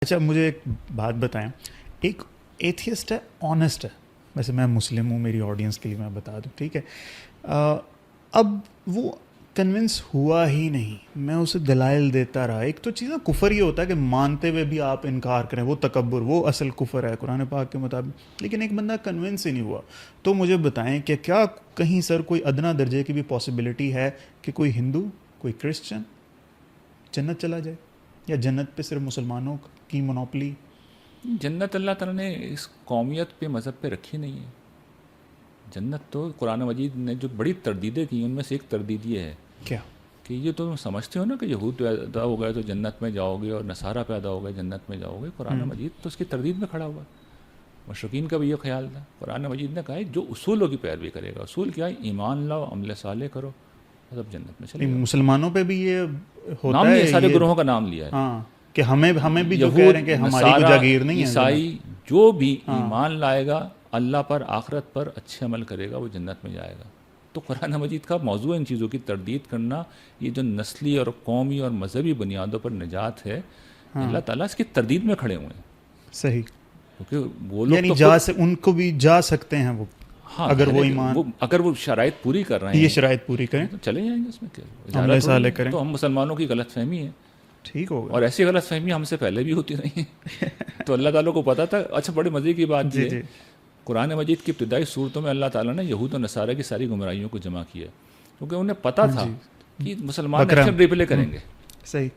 اچھا مجھے ایک بات بتائیں، ایک ایتھیسٹ ہے، آنیسٹ ہے، ویسے میں مسلم ہوں، میری آڈینس کے لیے میں بتا دوں، ٹھیک ہے، اب وہ کنونس ہوا ہی نہیں، میں اسے دلائل دیتا رہا. ایک تو چیز نا کفر یہ ہوتا ہے کہ مانتے ہوئے بھی آپ انکار کریں، وہ تکبر، وہ اصل کفر ہے قرآن پاک کے مطابق. لیکن ایک بندہ کنونس ہی نہیں ہوا. تو مجھے بتائیں کہ کیا کہیں سر کوئی ادنا درجے کی بھی پاسبلٹی ہے کہ کوئی ہندو، کوئی کرسچن جنت چلا جائے، یا جنت پہ صرف مسلمانوں کی مونوپلی؟ جنت اللہ تعالیٰ نے اس قومیت پہ، مذہب پہ رکھی نہیں ہے. جنت تو قرآن مجید نے جو بڑی تردیدیں کی ان میں سے ایک تردید یہ ہے کیا کہ یہ تو سمجھتے ہو نا کہ یہود پیدا ہو گئے تو جنت میں جاؤ گے، اور نصارہ پیدا ہو گئے جنت میں جاؤ گے. قرآن مجید تو اس کی تردید میں کھڑا ہوا. مشرکین کا بھی یہ خیال تھا. قرآن مجید نے کہا ہے جو اصولوں کی پیروی کرے گا. اصول کیا ہے؟ ایمان لاؤ، عمل صالح کرو، مطلب جنت میں چلے جاؤ. مسلمانوں پہ بھی یہ ہوتا نام ہے، نہیں، سارے گروہوں کا نام لیا ہے. ہاں کہ ہمیں بھی جو کہہ رہے ہیں کہ ہماری کو جاگیر نہیں ہے. عیسائی جو بھی ایمان لائے گا اللہ پر، آخرت پر، اچھے عمل کرے گا، وہ جنت میں جائے گا. تو قرآن مجید کا موضوع ان چیزوں کی تردید کرنا، یہ جو نسلی اور قومی اور مذہبی بنیادوں پر نجات ہے، اللہ تعالیٰ اس کی تردید میں کھڑے ہوئے ہیں. صحیح، کیونکہ وہ لوگ یعنی ان کو بھی جا سکتے ہیں وہ، اگر وہ ایمان، اگر وہ شرائط پوری کر رہے ہیں، یہ شرائط پوری کریں تو چلے جائیں گے. اس میں کیا عمل صالح کریں. تو ہم مسلمانوں کی غلط فہمی ہے، ٹھیک ہوگا. اور ایسی غلط فہمی ہم سے پہلے بھی ہوتی رہی ہیں. تو اللہ تعالیٰ کو پتا تھا. اچھا بڑے مزے کی بات یہ ہے، قرآن مجید کی ابتدائی صورتوں میں اللہ تعالیٰ نے یہود و نصارہ کی ساری گمراہیوں کو جمع کیا، کیونکہ انہیں پتا تھا کہ مسلمان ایکشن ریپلے کریں گے. صحیح.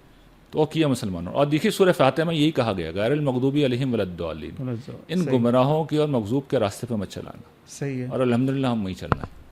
تو وہ کیا مسلمانوں. اور دیکھیے سورہ فاتحہ میں یہی کہا گیا، غیر المغضوبی علیہم ولا الضالین، ان گمراہوں کی اور مغضوب کے راستے پہ مت چلانا. صحیح ہے. اور الحمدللہ ہم وہیں چلنا ہے.